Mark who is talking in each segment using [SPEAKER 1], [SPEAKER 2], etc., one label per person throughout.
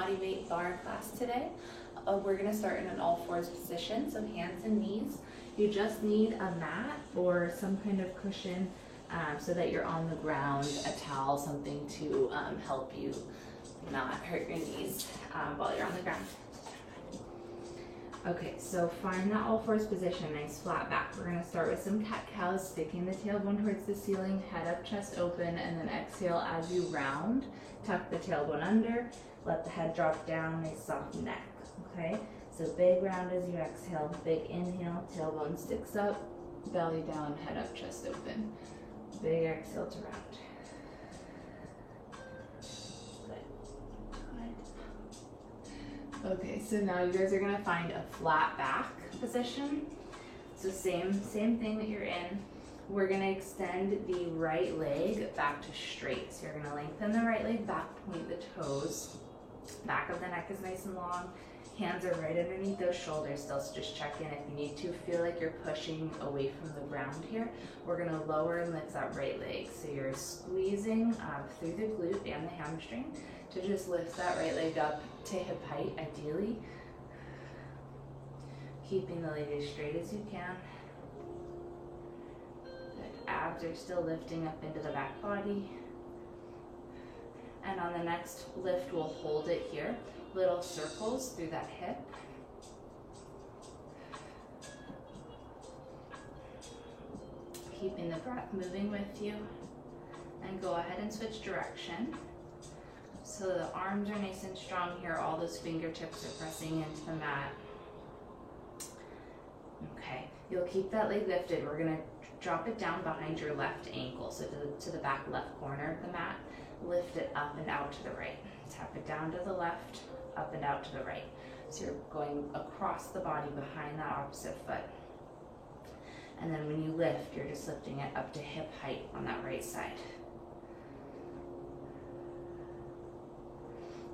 [SPEAKER 1] body weight bar class today. We're going to start in an all fours position, so hands and knees. You just need a mat or some kind of cushion so that you're on the ground, a towel, something to help you not hurt your knees while you're on the ground. Okay, so find that all fours position, nice flat back. We're going to start with some cat-cows, sticking the tailbone towards the ceiling, head up, chest open, and then exhale as you round. Tuck the tailbone under, let the head drop down, nice soft neck, okay? So big round as you exhale, big inhale, tailbone sticks up, belly down, head up, chest open. Big exhale to round. Okay, so now you guys are gonna find a flat back position. So same thing that you're in. We're gonna extend the right leg back to straight. So you're gonna lengthen the right leg back, point the toes. Back of the neck is nice and long. Hands are right underneath those shoulders still, so just check in if you need to. Feel like you're pushing away from the ground here. We're gonna lower and lift that right leg. So you're squeezing through the glute and the hamstring to just lift that right leg up to hip height, ideally. Keeping the leg as straight as you can. Good. Abs are still lifting up into the back body. And on the next lift, we'll hold it here. Little circles through that hip. Keeping the breath moving with you. And go ahead and switch direction. So the arms are nice and strong here. All those fingertips are pressing into the mat. Okay, you'll keep that leg lifted. We're gonna drop it down behind your left ankle, so to the back left corner of the mat. Lift it up and out to the right. Tap it down to the left, up and out to the right. So you're going across the body behind that opposite foot. And then when you lift, you're just lifting it up to hip height on that right side.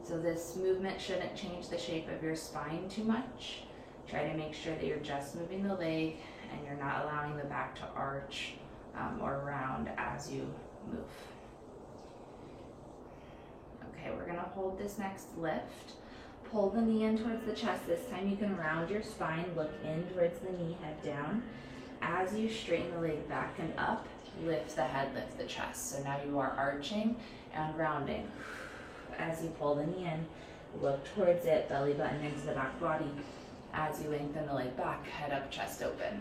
[SPEAKER 1] So this movement shouldn't change the shape of your spine too much. Try to make sure that you're just moving the leg and you're not allowing the back to arch or round as you move. Okay, we're gonna hold this next lift. Pull the knee in towards the chest. This time you can round your spine, look in towards the knee, head down. As you straighten the leg back and up, lift the head, lift the chest. So now you are arching and rounding. As you pull the knee in, look towards it, belly button into the back body. As you lengthen the leg back, head up, chest open.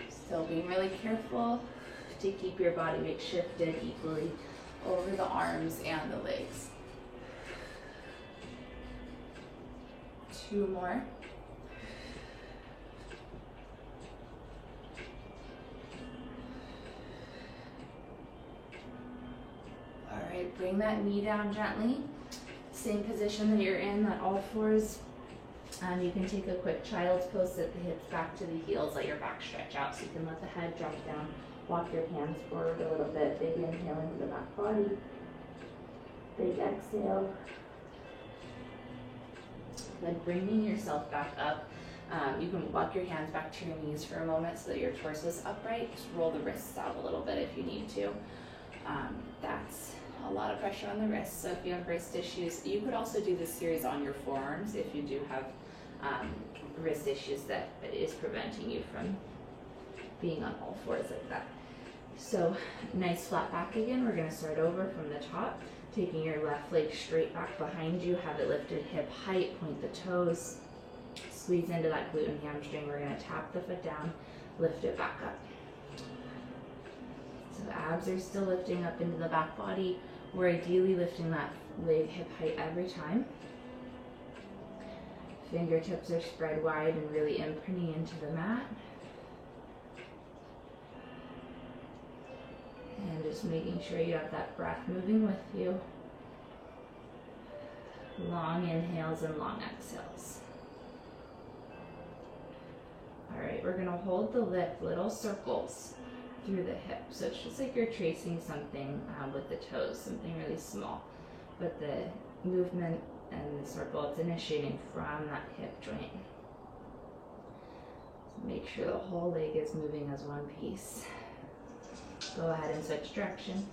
[SPEAKER 1] Still being really careful to keep your body weight shifted equally over the arms and the legs. 2 more. Alright, bring that knee down gently. Same position that you're in, that all fours. You can take a quick child's pose, sit the hips back to the heels, let your back stretch out so you can let the head drop down. Walk your hands forward a little bit. Big inhale into the back body. Big exhale. Then bringing yourself back up. You can walk your hands back to your knees for a moment so that your torso is upright. Just roll the wrists out a little bit if you need to. That's a lot of pressure on the wrists, so if you have wrist issues, you could also do this series on your forearms if you do have wrist issues that is preventing you from being on all fours like that. So nice flat back again. We're going to start over from the top, taking your left leg straight back behind you, have it lifted hip height, point the toes, squeeze into that glute and hamstring. We're going to tap the foot down, lift it back up. So the abs are still lifting up into the back body. We're ideally lifting that leg hip height every time. Fingertips are spread wide and really imprinting into the mat. And just making sure you have that breath moving with you. Long inhales and long exhales. All right, we're gonna hold the lift, little circles through the hip. So it's just like you're tracing something with the toes, something really small. But the movement and the circle, it's initiating from that hip joint. Make sure the whole leg is moving as one piece. Go ahead and switch direction.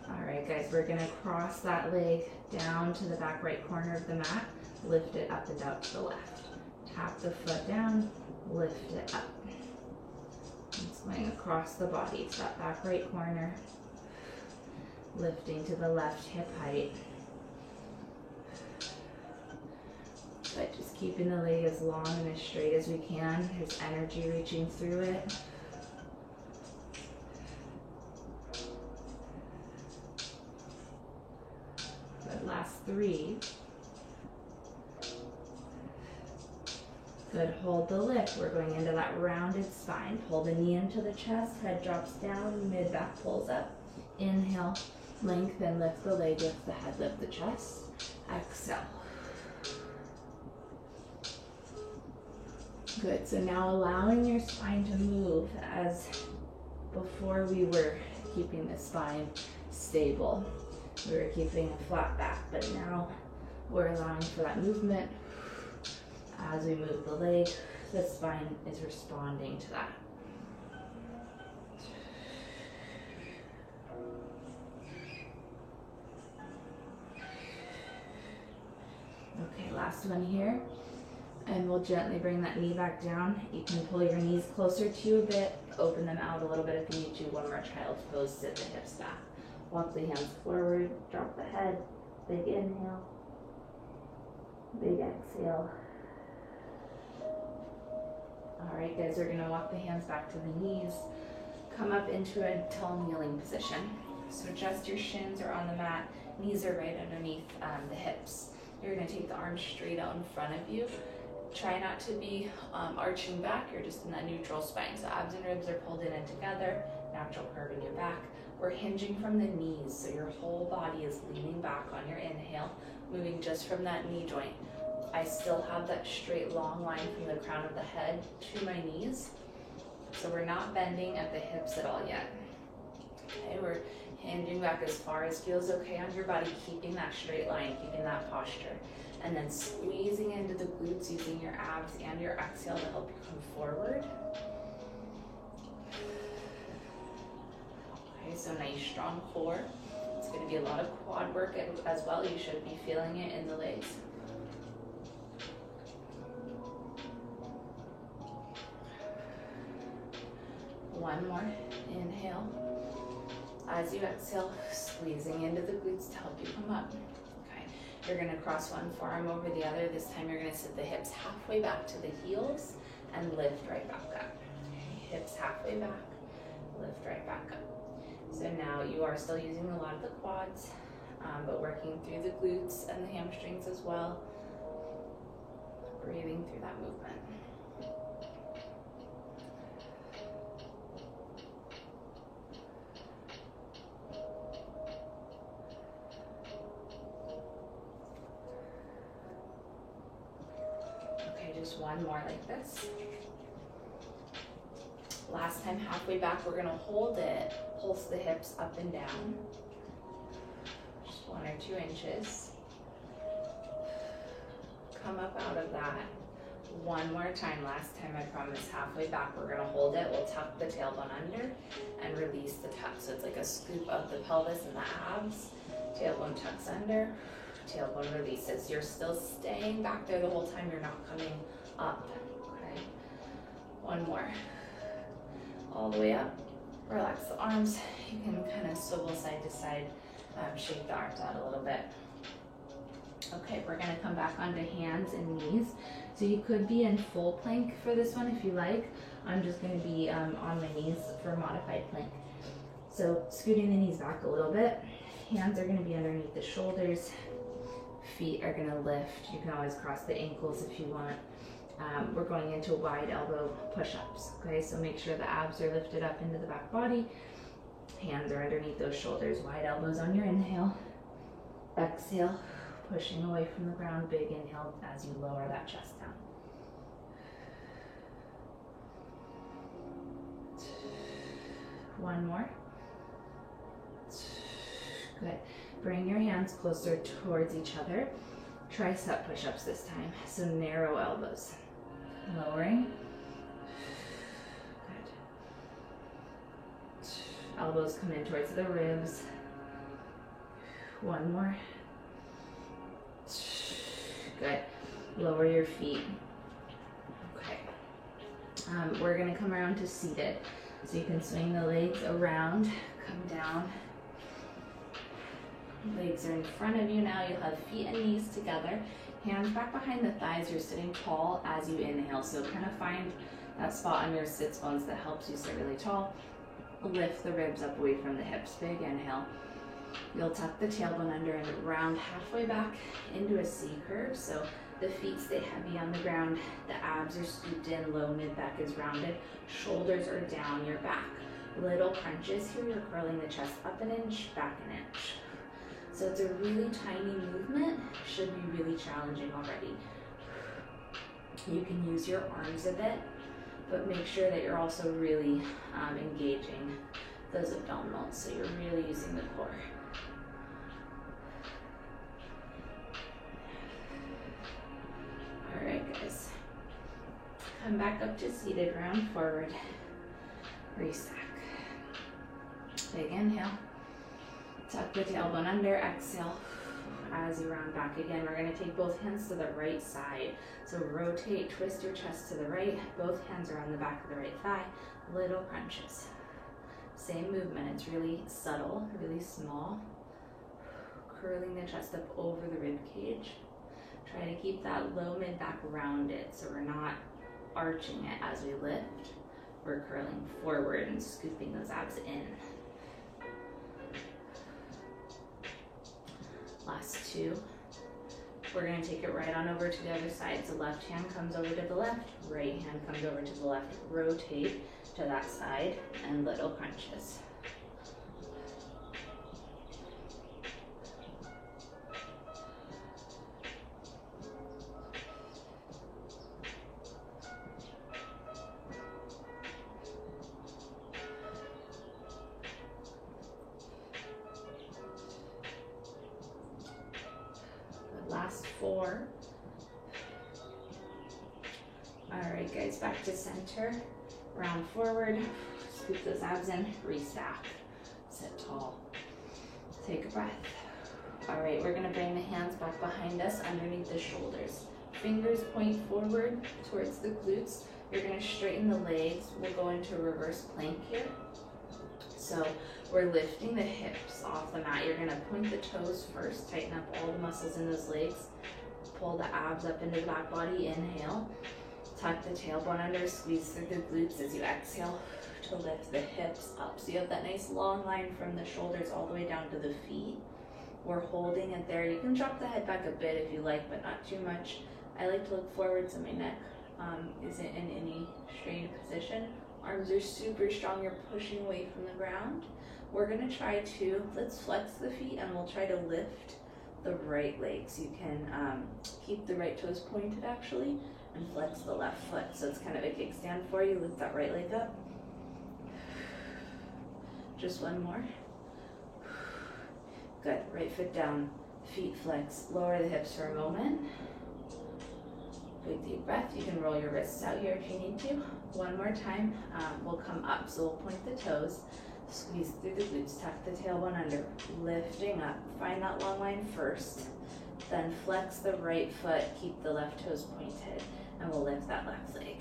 [SPEAKER 1] All right, guys, we're gonna cross that leg down to the back right corner of the mat, lift it up and out to the left. Tap the foot down, lift it up. It's going across the body to that back right corner, lifting to the left hip height. But just keeping the leg as long and as straight as we can. There's energy reaching through it. Good, last 3. Good, hold the lift. We're going into that rounded spine. Pull the knee into the chest, head drops down, mid back pulls up. Inhale, lengthen, lift the leg, lift the head, lift the chest. Exhale. Good, so now allowing your spine to move, as before we were keeping the spine stable. We were keeping a flat back, but now we're allowing for that movement. As we move the leg, the spine is responding to that. Okay, last one here. And we'll gently bring that knee back down. You can pull your knees closer to you a bit, open them out a little bit if you need to. One more child's pose, sit the hips back. Walk the hands forward, drop the head, big inhale, big exhale. All right, guys, we're gonna walk the hands back to the knees. Come up into a tall kneeling position. So just your shins are on the mat, knees are right underneath the hips. You're gonna take the arms straight out in front of you. Try not to be arching back, you're just in that neutral spine. So abs and ribs are pulled in and together, natural curve in your back. We're hinging from the knees, so your whole body is leaning back on your inhale, moving just from that knee joint. I still have that straight long line from the crown of the head to my knees. So we're not bending at the hips at all yet. Okay, we're hinging back as far as feels okay on your body, keeping that straight line, keeping that posture. And then squeezing into the glutes using your abs and your exhale to help you come forward. Okay, so nice strong core. It's going to be a lot of quad work as well. You should be feeling it in the legs. One more, inhale. As you exhale, squeezing into the glutes to help you come up. You're gonna cross one forearm over the other. This time you're gonna sit the hips halfway back to the heels and lift right back up. Okay, hips halfway back, lift right back up. So now you are still using a lot of the quads, but working through the glutes and the hamstrings as well. Breathing through that movement. Just one more like this. Last time, halfway back, we're gonna hold it, pulse the hips up and down. Just 1 or 2 inches. Come up out of that. One more time. Last time, I promise, halfway back, we're gonna hold it. We'll tuck the tailbone under and release the tuck. So it's like a scoop of the pelvis and the abs. Tailbone tucks under. Tailbone releases. You're still staying back there the whole time. You're not coming up. Okay. One more. All the way up. Relax the arms. You can kind of swivel side to side. Shake the arms out a little bit. Okay, we're going to come back onto hands and knees. So you could be in full plank for this one if you like. I'm just going to be on my knees for modified plank. So scooting the knees back a little bit. Hands are going to be underneath the shoulders. Feet are going to lift. You can always cross the ankles if you want. We're going into wide elbow push-ups. Okay, so make sure the abs are lifted up into the back body. Hands are underneath those shoulders. Wide elbows on your inhale. Exhale, pushing away from the ground. Big inhale as you lower that chest down. One more. Good. Bring your hands closer towards each other. Tricep push-ups this time. So narrow elbows. Lowering. Good. Elbows come in towards the ribs. One more. Good. Lower your feet. Okay. We're gonna come around to seated. So you can swing the legs around, come down. Legs are in front of you now. You'll have feet and knees together. Hands back behind the thighs. You're sitting tall as you inhale. So kind of find that spot on your sits bones that helps you sit really tall. Lift the ribs up away from the hips. Big inhale. You'll tuck the tailbone under and round halfway back into a C curve. So the feet stay heavy on the ground. The abs are scooped in, low mid-back is rounded. Shoulders are down your back. Little crunches here. You're curling the chest up an inch, back an inch. So it's a really tiny movement. Should be really challenging already. You can use your arms a bit, but make sure that you're also really engaging those abdominals. So you're really using the core. All right, guys. Come back up to seated, round forward, restack. Big inhale. Tuck the tailbone under, exhale. As you round back again, we're going to take both hands to the right side. So rotate, twist your chest to the right. Both hands are on the back of the right thigh. Little crunches. Same movement. It's really subtle, really small. Curling the chest up over the rib cage. Try to keep that low mid-back rounded so we're not arching it as we lift. We're curling forward and scooping those abs in. Last two. We're going to take it right on over to the other side. So left hand comes over to the left, right hand comes over to the left. Rotate to that side and little crunches. Last four. All right, guys, back to center. Round forward, scoop those abs in, restack. Sit tall. Take a breath. All right, we're gonna bring the hands back behind us underneath the shoulders. Fingers point forward towards the glutes. You're gonna straighten the legs. We'll go into reverse plank here. So we're lifting the hips off the mat. You're gonna point the toes first, tighten up all the muscles in those legs. Pull the abs up into the back body, inhale. Tuck the tailbone under, squeeze through the glutes as you exhale to lift the hips up. So you have that nice long line from the shoulders all the way down to the feet. We're holding it there. You can drop the head back a bit if you like, but not too much. I like to look forward so my neck isn't in any strained position. Arms are super strong, you're pushing away from the ground. We're gonna try to, let's flex the feet and we'll try to lift the right leg. So you can keep the right toes pointed actually and flex the left foot. So it's kind of a kickstand for you. Lift that right leg up. Just one more. Good, right foot down, feet flex. Lower the hips for a moment. Big deep breath. You can roll your wrists out here if you need to. One more time, we'll come up. So we'll point the toes, squeeze through the glutes, tuck the tailbone under, lifting up. Find that long line first, then flex the right foot, keep the left toes pointed, and we'll lift that left leg.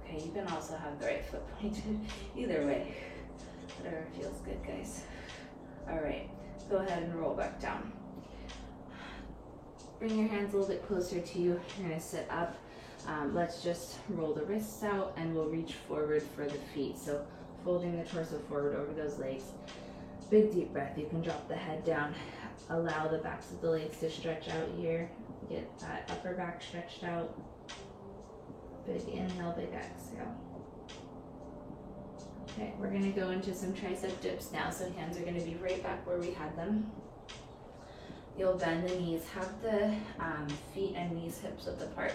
[SPEAKER 1] Okay, you can also have the right foot pointed, either way, whatever feels good, guys. All right, go ahead and roll back down. Bring your hands a little bit closer to you. You're gonna sit up. Let's just roll the wrists out and we'll reach forward for the feet. So folding the torso forward over those legs. Big deep breath. You can drop the head down. Allow the backs of the legs to stretch out here. Get that upper back stretched out. Big inhale, big exhale. Okay, we're gonna go into some tricep dips now. So hands are gonna be right back where we had them. You'll bend the knees, have the feet and knees hips width apart.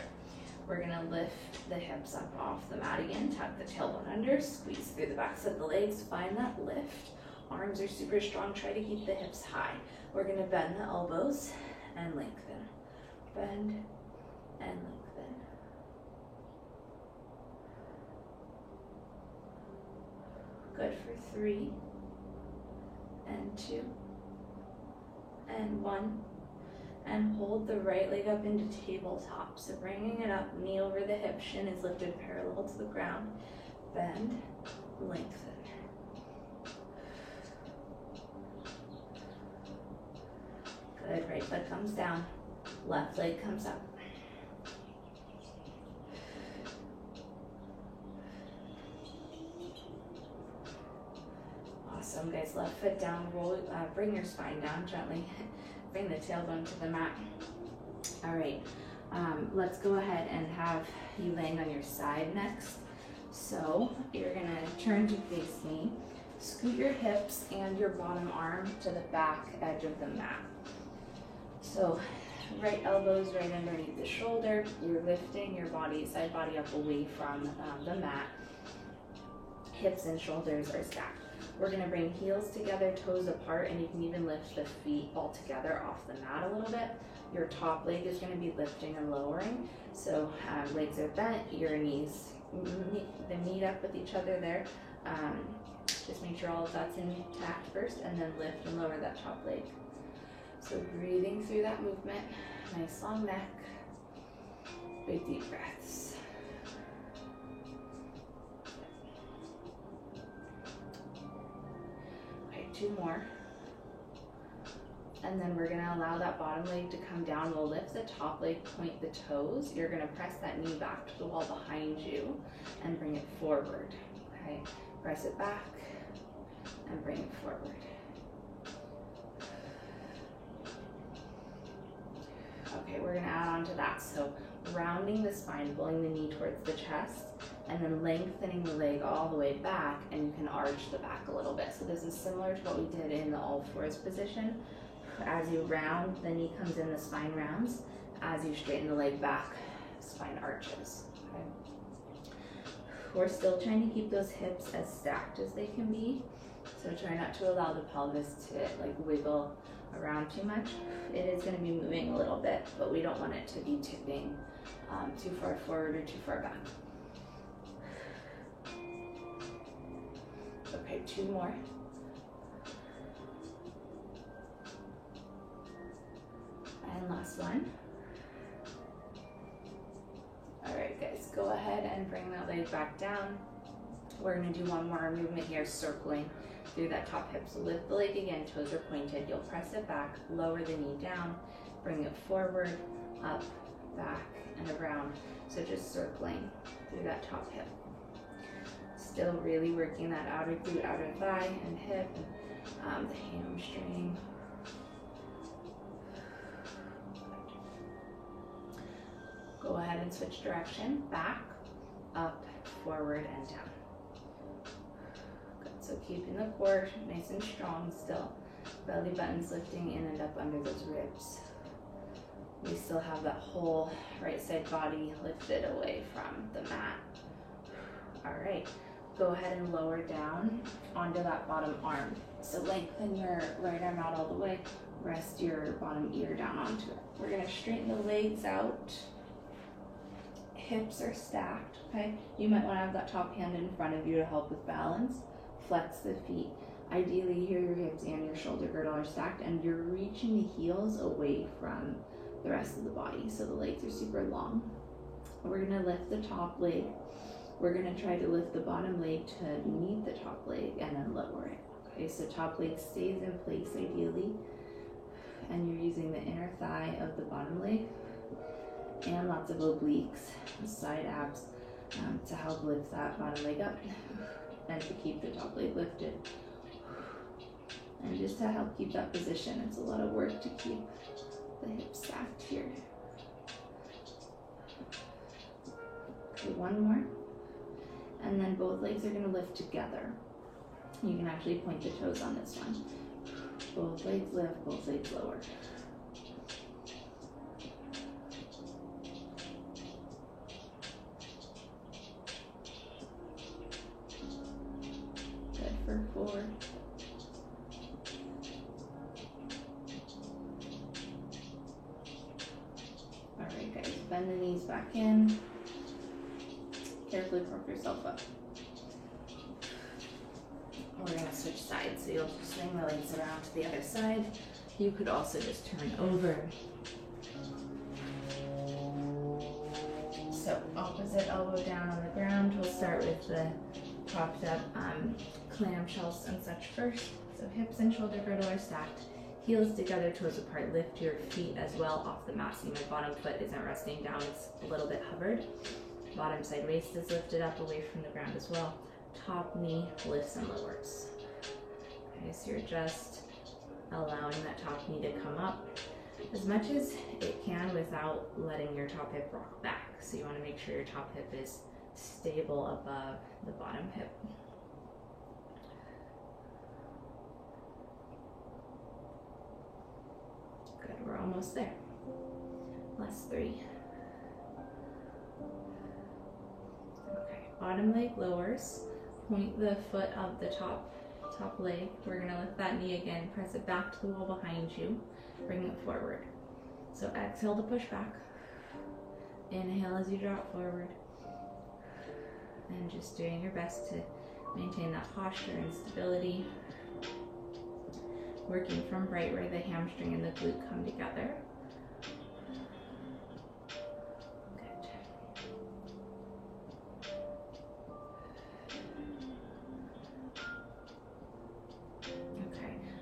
[SPEAKER 1] We're gonna lift the hips up off the mat again, tuck the tailbone under, squeeze through the backs of the legs, find that lift. Arms are super strong. Try to keep the hips high. We're gonna bend the elbows and lengthen. Bend and lengthen. Good for 3 and 2 and 1. And hold the right leg up into tabletop. So bringing it up, knee over the hip, shin is lifted parallel to the ground. Bend, lengthen. Good, right leg comes down, left leg comes up. Awesome, guys, left foot down, roll, bring your spine down gently. Bring the tailbone to the mat. All right, let's go ahead and have you laying on your side next. So you're gonna turn to face me, scoot your hips and your bottom arm to the back edge of the mat. So right elbows right underneath the shoulder. You're lifting your body, side body up away from the mat. Hips and shoulders are stacked. We're gonna bring heels together, toes apart, and you can even lift the feet all together off the mat a little bit. Your top leg is gonna be lifting and lowering. So legs are bent, your knees meet up with each other there. Just make sure all of that's intact first, and then lift and lower that top leg. So breathing through that movement, nice long neck, big deep breaths. Okay, 2 more. And then we're gonna allow that bottom leg to come down. We'll lift the top leg, point the toes. You're gonna press that knee back to the wall behind you and bring it forward, okay? Press it back and bring it forward. Okay, we're gonna add on to that. So rounding the spine, pulling the knee towards the chest, and then lengthening the leg all the way back, and you can arch the back a little bit. So this is similar to what we did in the all fours position. As you round, the knee comes in, the spine rounds. As you straighten the leg back, spine arches. Okay. We're still trying to keep those hips as stacked as they can be. So try not to allow the pelvis to like wiggle around too much. It is going to be moving a little bit, but we don't want it to be tipping too far forward or too far back. Okay, 2 more. And last one. All right, guys, go ahead and bring that leg back down. We're gonna do one more movement here, circling through that top hip. So lift the leg again, toes are pointed. You'll press it back, lower the knee down, bring it forward, up, back, and around. So just circling through that top hip. Still really working that outer glute, outer thigh, and hip, and the hamstring. Go ahead and switch direction, back, up, forward, and down. Good, so keeping the core nice and strong still. Belly buttons lifting in and up under those ribs. We still have that whole right side body lifted away from the mat. All right, go ahead and lower down onto that bottom arm. So lengthen your right arm out all the way, rest your bottom ear down onto it. We're gonna straighten the legs out. Hips are stacked, okay? You might want to have that top hand in front of you to help with balance. Flex the feet. Ideally, here your hips and your shoulder girdle are stacked, and you're reaching the heels away from the rest of the body, so the legs are super long. We're gonna lift the top leg. We're gonna try to lift the bottom leg to meet the top leg and then lower it. Okay, so top leg stays in place ideally, and you're using the inner thigh of the bottom leg and lots of obliques, side abs, to help lift that bottom leg up and to keep the top leg lifted. And just to help keep that position, it's a lot of work to keep the hips stacked here. Okay, 1 more. And then both legs are gonna lift together. You can actually point the toes on this one. Both legs lift, both legs lower. Good for 4 bend the knees back in. Carefully prop yourself up. We're gonna switch sides, so you'll swing the legs around to the other side. You could also just turn over. So opposite elbow down on the ground. We'll start with the propped up clamshells and such first. So hips and shoulder girdle are stacked. Heels together, toes apart. Lift your feet as well off the mat. See, my bottom foot isn't resting down, it's a little bit hovered. Bottom side waist is lifted up away from the ground as well. Top knee lifts and lowers. Okay, so you're just allowing that top knee to come up as much as it can without letting your top hip rock back. So you want to make sure your top hip is stable above the bottom hip. Good, we're almost there. Last 3. Okay, bottom leg lowers. Point the foot of the top leg. We're gonna lift that knee again, press it back to the wall behind you, bring it forward. So exhale to push back. Inhale as you drop forward. And just doing your best to maintain that posture and stability. Working from right where the hamstring and the glute come together.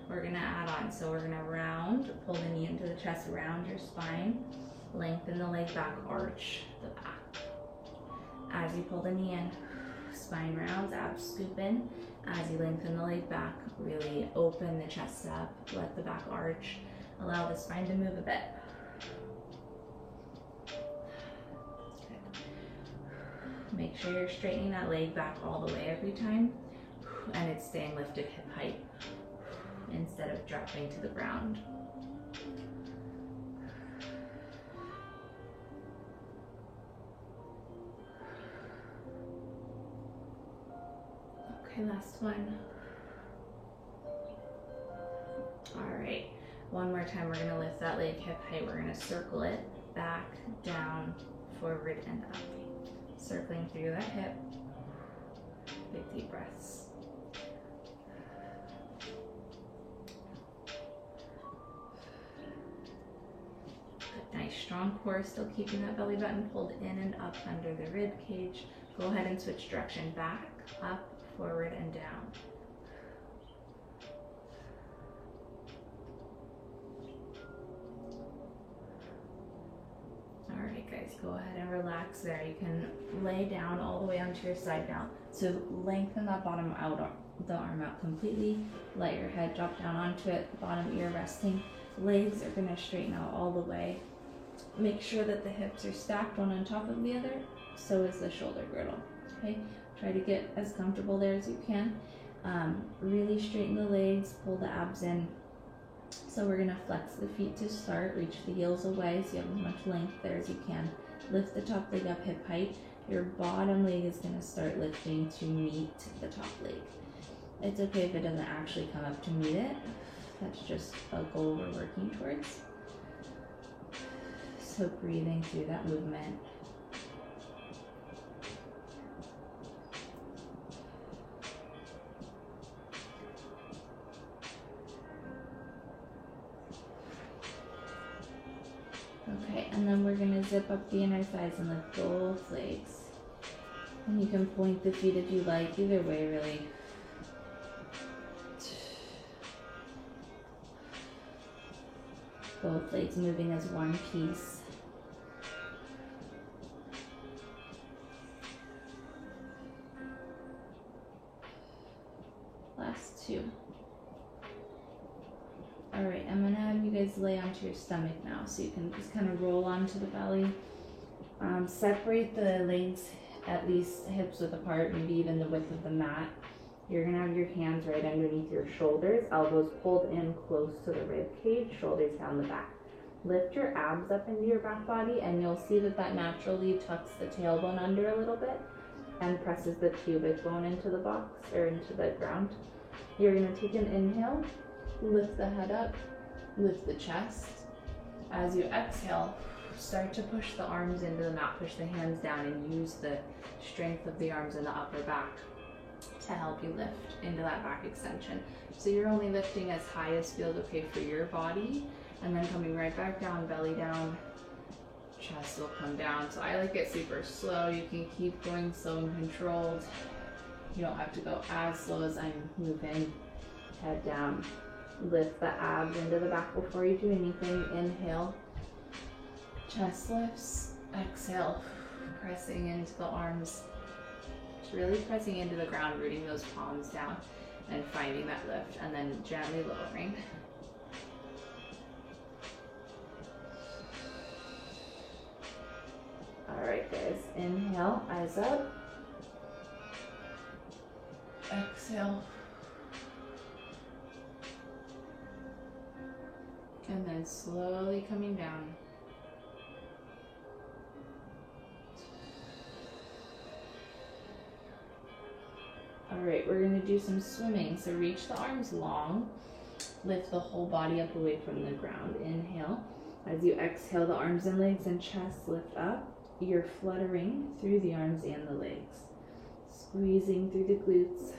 [SPEAKER 1] We're gonna add on, so we're gonna round, pull the knee into the chest, round your spine, lengthen the leg back, arch the back. As you pull the knee in, spine rounds, abs scoop in. As you lengthen the leg back, really open the chest up, let the back arch, allow the spine to move a bit. Good. Make sure you're straightening that leg back all the way every time, and it's staying lifted hip height instead of dropping to the ground. Okay, last one. All right, one more time, we're gonna lift that leg hip height. We're gonna circle it back, down, forward, and up. Circling through that hip. Big deep breaths. Nice strong core, still keeping that belly button pulled in and up under the rib cage. Go ahead and switch direction, back, up, forward, and down. All right, guys, go ahead and relax there. You can lay down all the way onto your side now. So lengthen that bottom out, the arm out completely. Let your head drop down onto it, bottom ear resting. Legs are gonna straighten out all the way. Make sure that the hips are stacked one on top of the other, so is the shoulder girdle, okay? Try to get as comfortable there as you can. Really straighten the legs, pull the abs in. So we're gonna flex the feet to start, reach the heels away so you have as much length there as you can. Lift the top leg up hip height. Your bottom leg is gonna start lifting to meet the top leg. It's okay if it doesn't actually come up to meet it. That's just a goal we're working towards. So breathing through that movement. Okay, and then we're gonna zip up the inner thighs and lift both legs. And you can point the feet if you like, either way really. Both legs moving as one piece. Last 2. All right, I'm gonna have you guys lay onto your stomach now, so you can just kind of roll onto the belly. Separate the legs at least hips width apart, maybe even the width of the mat. You're gonna have your hands right underneath your shoulders, elbows pulled in close to the rib cage, shoulders down the back. Lift your abs up into your back body, and you'll see that that naturally tucks the tailbone under a little bit and presses the pubic bone into the box or into the ground. You're gonna take an inhale, lift the head up, lift the chest. As you exhale, start to push the arms into the mat, push the hands down, and use the strength of the arms and the upper back to help you lift into that back extension. So you're only lifting as high as feels okay for your body, and then coming right back down, belly down, chest will come down. So I like it super slow. You can keep going slow and controlled. You don't have to go as slow as I'm moving. Head down. Lift the abs into the back before you do anything. Inhale. Chest lifts. Exhale. Pressing into the arms. Just really pressing into the ground, rooting those palms down and finding that lift, and then gently lowering. All right, guys. Inhale, eyes up. Exhale. And then slowly coming down. All right, we're gonna do some swimming. So reach the arms long, lift the whole body up away from the ground. Inhale. As you exhale, the arms and legs and chest lift up. You're fluttering through the arms and the legs. Squeezing through the glutes.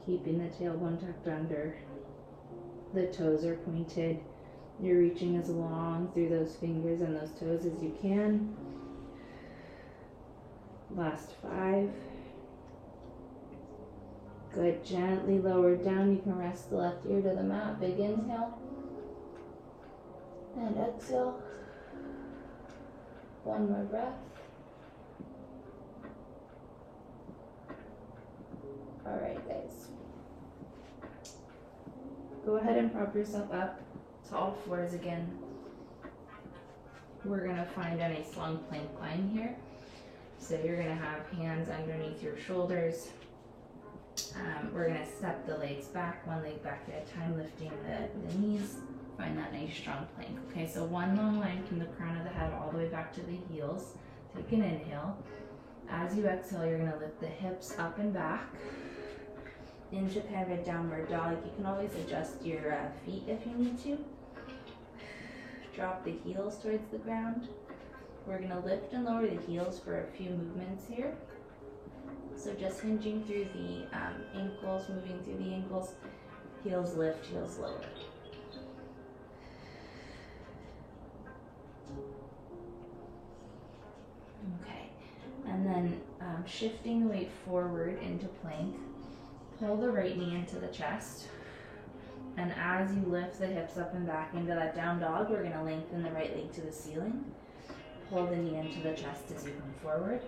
[SPEAKER 1] Keeping the tailbone tucked under. The toes are pointed. You're reaching as long through those fingers and those toes as you can. Last 5. Good. Gently lower down. You can rest the left ear to the mat. Big inhale. And exhale. One more breath. All right, guys. Go ahead and prop yourself up to all fours again. We're gonna find a nice long plank line here. So you're gonna have hands underneath your shoulders. We're gonna step the legs back, one leg back at a time, lifting the knees. Find that nice strong plank. Okay, so one long line from the crown of the head all the way back to the heels. Take an inhale. As you exhale, you're gonna lift the hips up and back into kind of a downward dog. You can always adjust your feet if you need to. Drop the heels towards the ground. We're gonna lift and lower the heels for a few movements here. So just hinging through the ankles, moving through the ankles. Heels lift, heels lower. Okay, and then shifting the weight forward into plank. Pull the right knee into the chest. And as you lift the hips up and back into that down dog, we're going to lengthen the right leg to the ceiling. Pull the knee into the chest as you come forward.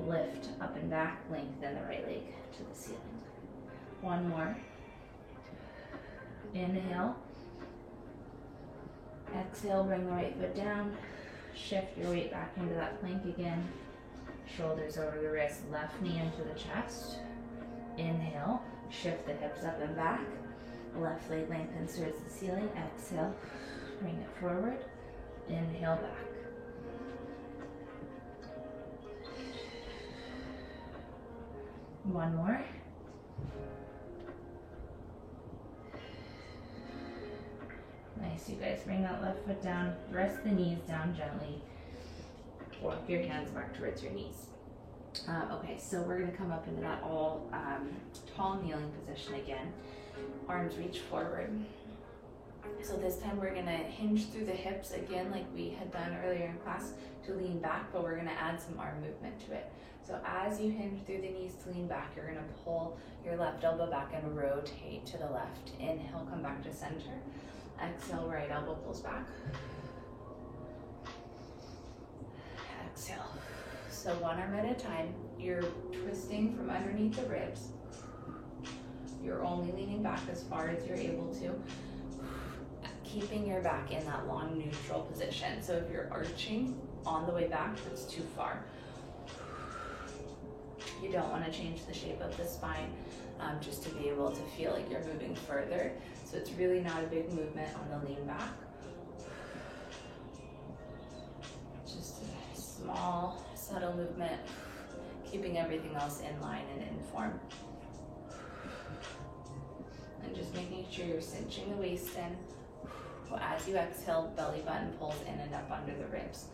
[SPEAKER 1] Lift up and back, lengthen the right leg to the ceiling. One more. Inhale. Exhale, bring the right foot down. Shift your weight back into that plank again. Shoulders over the wrist, left knee into the chest. Inhale, shift the hips up and back. Left leg lengthens towards the ceiling. Exhale, bring it forward. Inhale, back. One more. Nice, you guys. Bring that left foot down. Rest the knees down gently. Walk your hands back towards your knees. Okay, so we're going to come up into that all tall kneeling position again. Arms reach forward. So this time we're going to hinge through the hips again like we had done earlier in class to lean back, but we're going to add some arm movement to it. So as you hinge through the knees to lean back, you're going to pull your left elbow back and rotate to the left. Inhale, come back to center. Exhale, right elbow pulls back. Exhale. So one arm at a time. You're twisting from underneath the ribs. You're only leaning back as far as you're able to. Keeping your back in that long neutral position. So if you're arching on the way back, that's too far. You don't want to change the shape of the spine just to be able to feel like you're moving further. So it's really not a big movement on the lean back. Just a small, subtle movement, keeping everything else in line and in form. And just making sure you're cinching the waist in. So as you exhale, belly button pulls in and up under the ribs.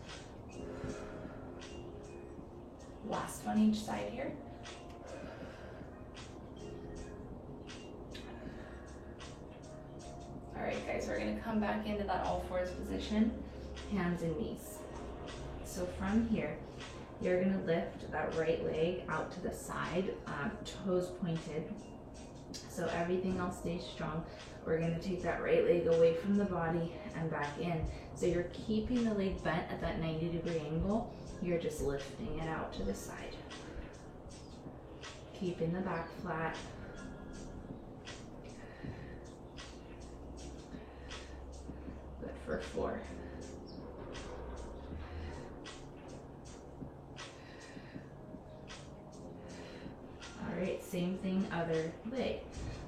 [SPEAKER 1] Last one each side here. All right, guys, we're gonna come back into that all fours position, hands and knees. So from here, you're gonna lift that right leg out to the side, toes pointed, so everything else stays strong. We're gonna take that right leg away from the body and back in. So you're keeping the leg bent at that 90-degree angle. You're just lifting it out to the side. Keeping the back flat. Good for 4. All right, same thing, other leg.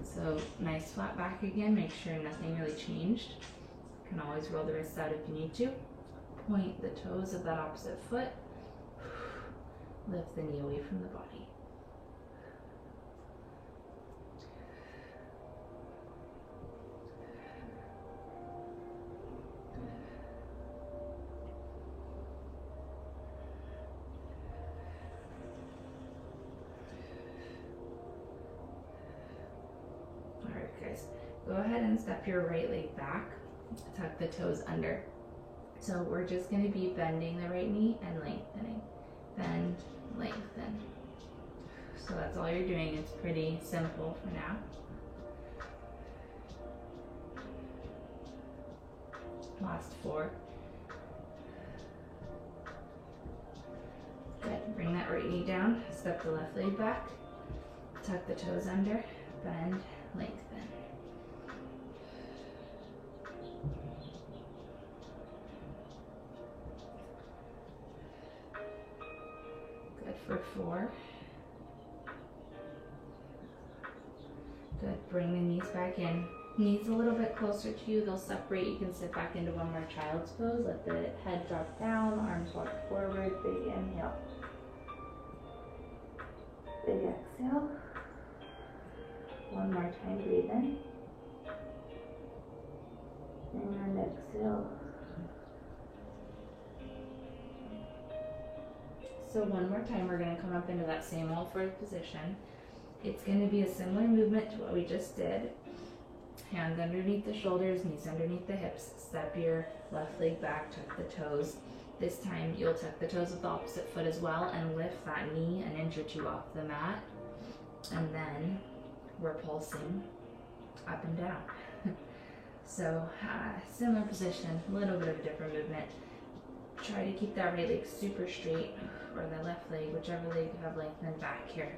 [SPEAKER 1] So nice flat back again, make sure nothing really changed. You can always roll the wrists out if you need to. Point the toes of that opposite foot. Lift the knee away from the body. Alright guys, go ahead and step your right leg back. Tuck the toes under. So we're just going to be bending the right knee and lengthening. Bend, lengthen. So that's all you're doing. It's pretty simple for now. Last 4. Good. Bring that right knee down. Step the left leg back. Tuck the toes under. Bend, lengthen. For 4. Good. Bring the knees back in. Knees a little bit closer to you. They'll separate. You can sit back into one more child's pose. Let the head drop down. Arms walk forward. Big inhale. Big exhale. One more time. Breathe in. And exhale. So one more time, we're gonna come up into that same all fours position. It's gonna be a similar movement to what we just did. Hands underneath the shoulders, knees underneath the hips. Step your left leg back, tuck the toes. This time you'll tuck the toes of the opposite foot as well and lift that knee an inch or 2 off the mat. And then we're pulsing up and down. So similar position, a little bit of a different movement. Try to keep that right leg super straight, or the left leg, whichever leg you have lengthened back here.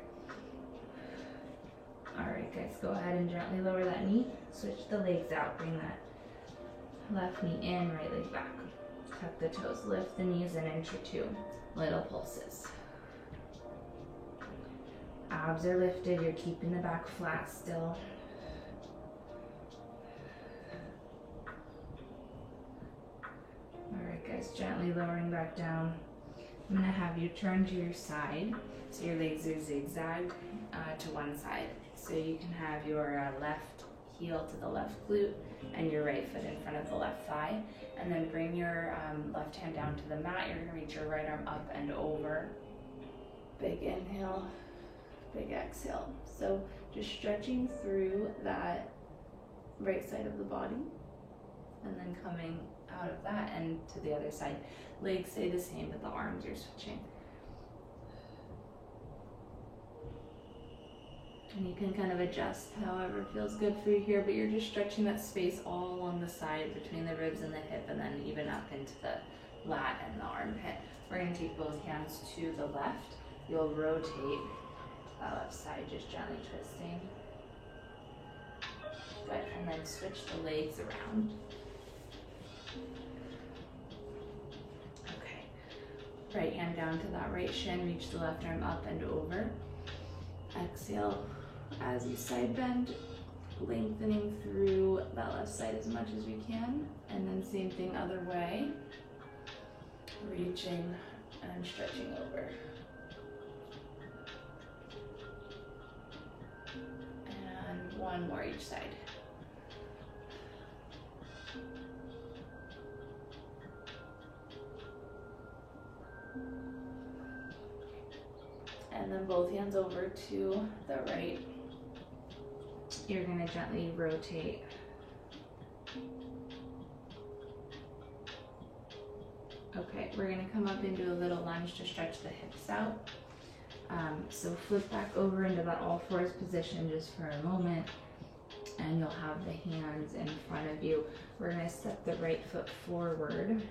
[SPEAKER 1] Alright guys, go ahead and gently lower that knee. Switch the legs out. Bring that left knee in, right leg back. Tuck the toes, lift the knees an inch or 2. Little pulses. Abs are lifted, you're keeping the back flat still. Alright guys, gently lowering back down. I'm going to have you turn to your side, so your legs are zigzag to one side. So you can have your left heel to the left glute and your right foot in front of the left thigh. And then bring your left hand down to the mat. You're going to reach your right arm up and over. Big inhale, big exhale. So just stretching through that right side of the body and then coming out of that and to the other side. Legs stay the same, but the arms are switching. And you can kind of adjust however feels good for you here, but you're just stretching that space all along the side between the ribs and the hip, and then even up into the lat and the armpit. We're going to take both hands to the left. You'll rotate that left side, just gently twisting. Good, and then switch the legs around. Okay, right hand down to that right shin, reach the left arm up and over. Exhale as you side bend, lengthening through that left side as much as we can, and then same thing other way, reaching and stretching over. And one more each side. And then both hands over to the right. You're gonna gently rotate. Okay, we're gonna come up into a little lunge to stretch the hips out. So flip back over into that all fours position just for a moment, and you'll have the hands in front of you. We're gonna step the right foot forward.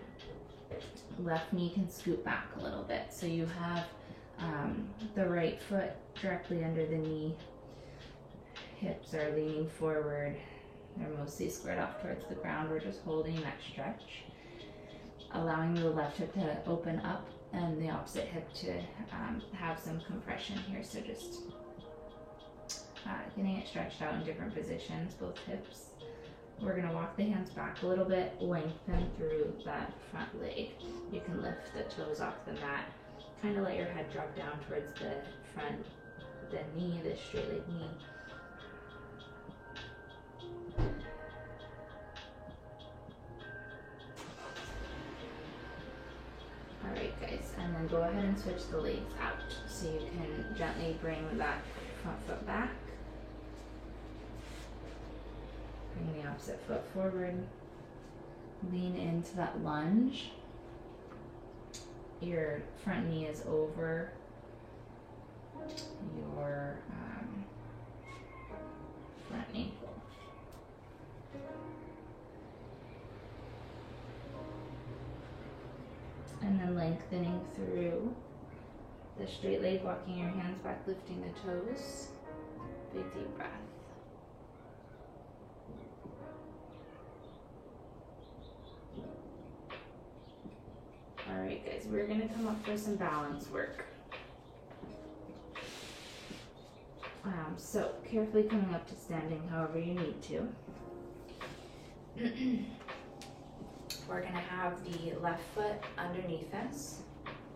[SPEAKER 1] Left knee can scoot back a little bit. So you have the right foot directly under the knee. Hips are leaning forward. They're mostly squared off towards the ground. We're just holding that stretch. Allowing the left hip to open up and the opposite hip to have some compression here. So just getting it stretched out in different positions, both hips. We're gonna walk the hands back a little bit, lengthen through that front leg. You can lift the toes off the mat. Kind of let your head drop down towards the front, the knee, the straight leg knee. Alright guys, and then go ahead and switch the legs out. So you can gently bring that front foot back. Bring the opposite foot forward. Lean into that lunge. Your front knee is over your front ankle. And then lengthening through the straight leg, walking your hands back, lifting the toes. Big deep breath. Alright guys, we're gonna come up for some balance work. So carefully coming up to standing however you need to. We're gonna have the left foot underneath us,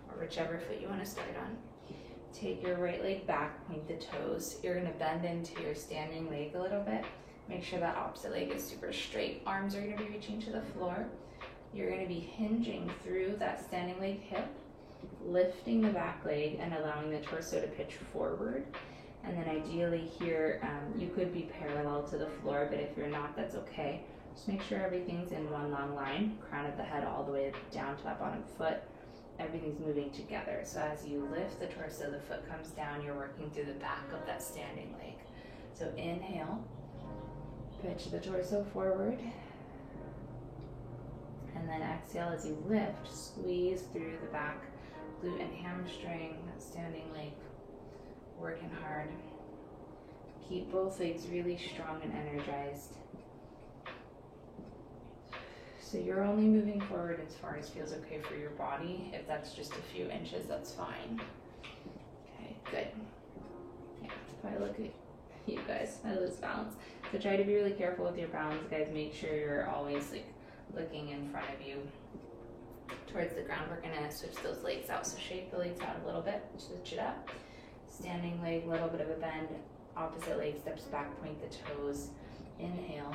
[SPEAKER 1] or whichever foot you wanna start on. Take your right leg back, point the toes. You're gonna bend into your standing leg a little bit. Make sure that opposite leg is super straight. Arms are gonna be reaching to the floor. You're gonna be hinging through that standing leg hip, lifting the back leg and allowing the torso to pitch forward. And then ideally here, you could be parallel to the floor, but if you're not, that's okay. Just make sure everything's in one long line, crown of the head all the way down to that bottom foot. Everything's moving together. So as you lift the torso, the foot comes down, you're working through the back of that standing leg. So inhale, pitch the torso forward. And then exhale as you lift, squeeze through the back, glute and hamstring, that standing leg, working hard. Keep both legs really strong and energized. So you're only moving forward as far as feels okay for your body. If that's just a few inches, that's fine. Okay, good. Yeah, if I look at you guys, I lose balance. So try to be really careful with your balance, guys. Make sure you're always like looking in front of you towards the ground. We're gonna switch those legs out. So shake the legs out a little bit, switch it up. Standing leg, little bit of a bend. Opposite leg steps back, point the toes. Inhale.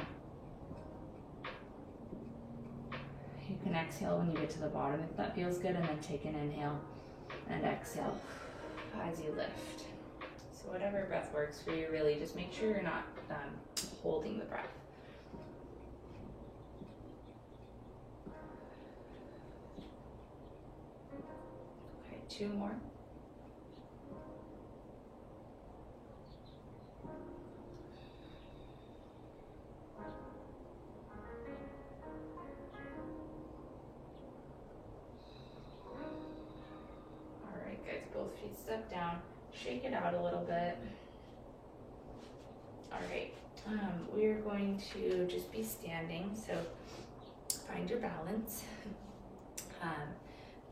[SPEAKER 1] You can exhale when you get to the bottom if that feels good, and then take an inhale and exhale as you lift. So whatever breath works for you, really, just make sure you're not holding the breath. Okay, 2 more. Both feet step down, shake it out a little bit. All right, we're going to just be standing, so find your balance.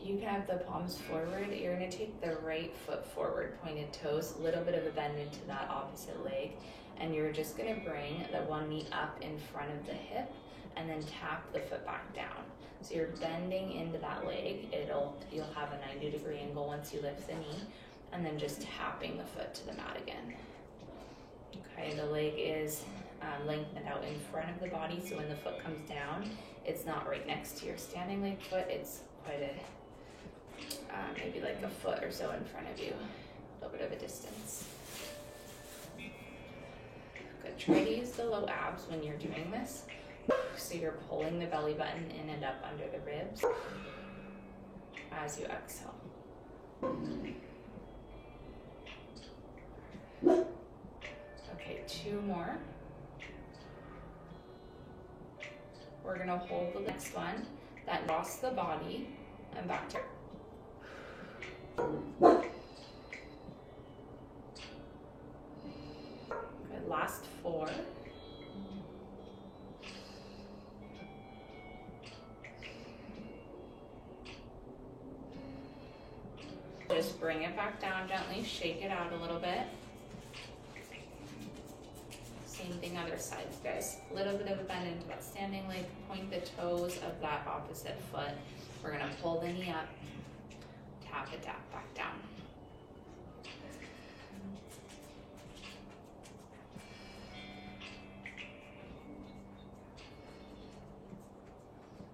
[SPEAKER 1] You can have the palms forward. You're gonna take the right foot forward, pointed toes, a little bit of a bend into that opposite leg, and you're just gonna bring the one knee up in front of the hip and then tap the foot back down. So you're bending into that leg. You'll have a 90-degree angle once you lift the knee, and then just tapping the foot to the mat again. Okay, the leg is lengthened out in front of the body, so when the foot comes down, it's not right next to your standing leg foot. It's quite a, maybe like a foot or so in front of you. little bit of a distance. Good, try to use the low abs when you're doing this. So you're pulling the belly button in and up under the ribs as you exhale. Okay, 2 more. We're gonna hold the next one, that lost the body, and back to. Good, last 4. Just bring it back down gently, shake it out a little bit. Same thing other sides, guys. A little bit of a bend into that standing leg, point the toes of that opposite foot. We're gonna pull the knee up, tap it back down.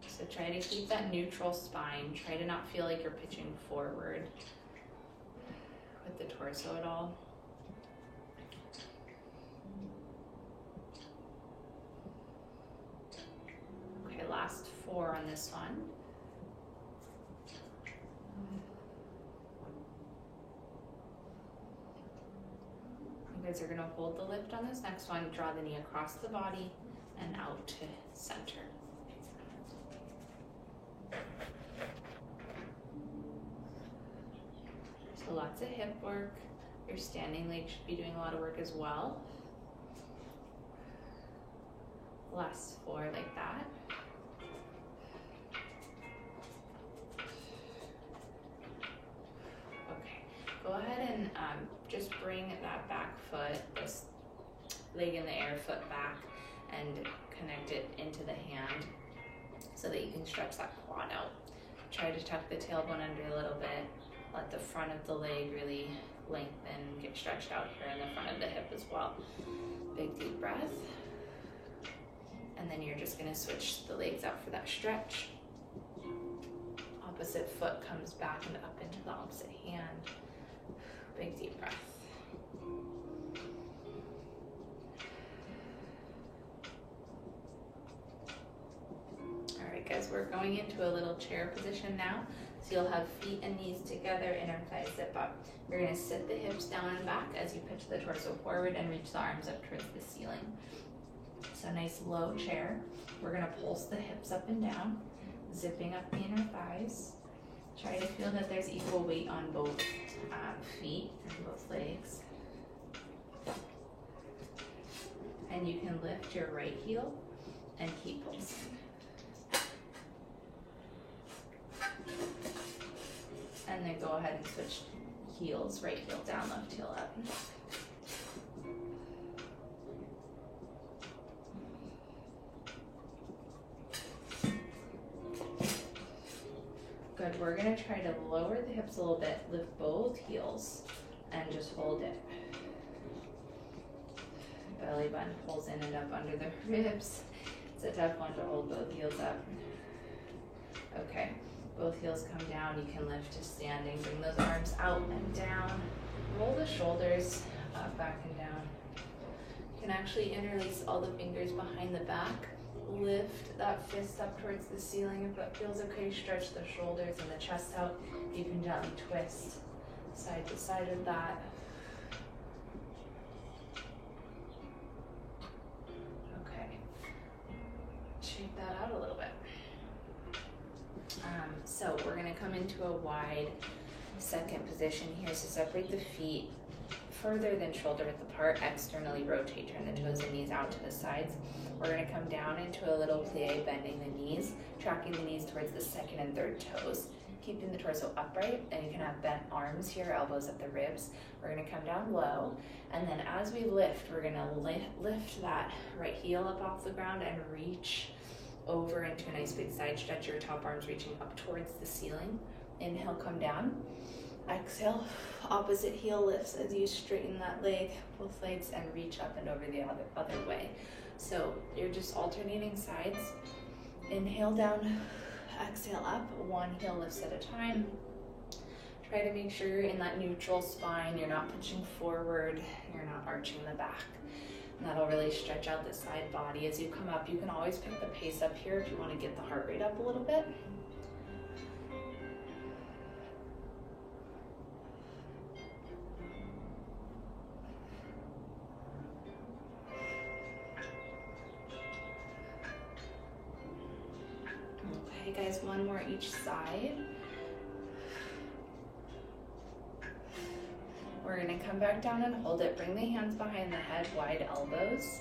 [SPEAKER 1] So try to keep that neutral spine. Try to not feel like you're pitching forward with the torso at all. Okay, last 4 on this one. You guys are gonna hold the lift on this next one, draw the knee across the body and out to center. So lots of hip work. Your standing leg should be doing a lot of work as well. Last 4 like that. Okay, go ahead and just bring that back foot, this leg in the air, foot back, and connect it into the hand so that you can stretch that quad out. Try to tuck the tailbone under a little bit. Let the front of the leg really lengthen, get stretched out here in the front of the hip as well. Big deep breath. And then you're just gonna switch the legs out for that stretch. Opposite foot comes back and up into the opposite hand. Big deep breath. All right, guys, we're going into a little chair position now. So you'll have feet and knees together, inner thighs zip up. You're gonna sit the hips down and back as you pitch the torso forward and reach the arms up towards the ceiling. So nice low chair. We're gonna pulse the hips up and down, zipping up the inner thighs. Try to feel that there's equal weight on both feet and both legs. And you can lift your right heel and keep pulsing. And then go ahead and switch heels, right heel down, left heel up. Good, we're gonna try to lower the hips a little bit, lift both heels, and just hold it. Belly button pulls in and up under the ribs. It's a tough one to hold both heels up. Okay, both heels come down, you can lift to standing, bring those arms out and down. Roll the shoulders up, back and down. You can actually interlace all the fingers behind the back. Lift that fist up towards the ceiling if that feels okay. Stretch the shoulders and the chest out. You can gently twist side to side of that. Okay. Shake that out a little bit. So we're gonna come into a wide second position here. So separate the feet further than shoulder width apart. Externally rotate, turn the toes and knees out to the sides. We're gonna come down into a little plie, bending the knees, tracking the knees towards the second and third toes, keeping the torso upright, and you can have bent arms here, elbows at the ribs. We're gonna come down low, and then as we lift, we're gonna lift that right heel up off the ground and reach over into a nice big side stretch, your top arms reaching up towards the ceiling. Inhale, come down. Exhale, opposite heel lifts as you straighten that leg, both legs, and reach up and over the other way. So you're just alternating sides. Inhale down, exhale up, one heel lifts at a time. Try to make sure you're in that neutral spine, you're not punching forward, you're not arching the back. And that'll really stretch out the side body. As you come up, you can always pick the pace up here if you want to get the heart rate up a little bit. Okay guys, one more each side. We're gonna come back down and hold it. Bring the hands behind the head, wide elbows.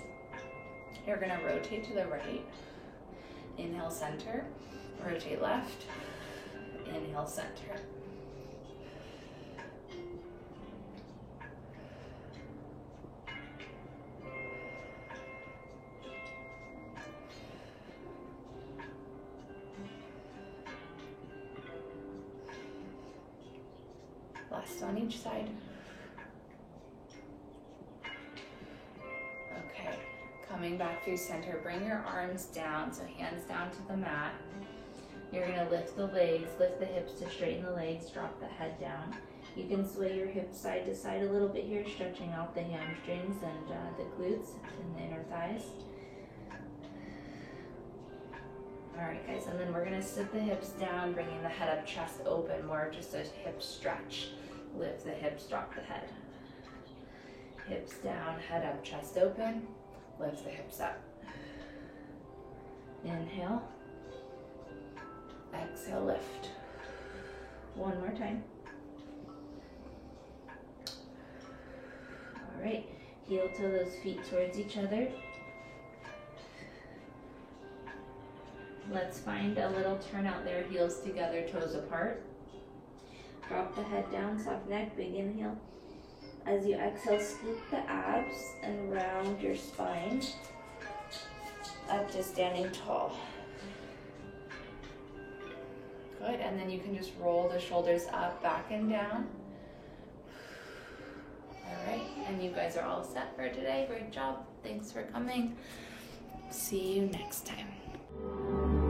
[SPEAKER 1] You're gonna rotate to the right. Inhale, center. Rotate left. Inhale, center. Last on each side. Okay, coming back through center, bring your arms down, so hands down to the mat. You're gonna lift the legs, lift the hips to straighten the legs, drop the head down. You can sway your hips side to side a little bit here, stretching out the hamstrings and the glutes and the inner thighs. All right guys, and then we're gonna sit the hips down, bringing the head up, chest open, more just a hip stretch. Lift the hips, drop the head. Hips down, head up, chest open. Lift the hips up. Inhale. Exhale, lift. One more time. All right, heel toe those feet towards each other. Let's find a little turn out there, heels together, toes apart. Drop the head down, soft neck, big inhale. As you exhale, scoop the abs and round your spine up to standing tall. Good, and then you can just roll the shoulders up, back and down. All right, and you guys are all set for today. Great job. Thanks for coming. See you next time.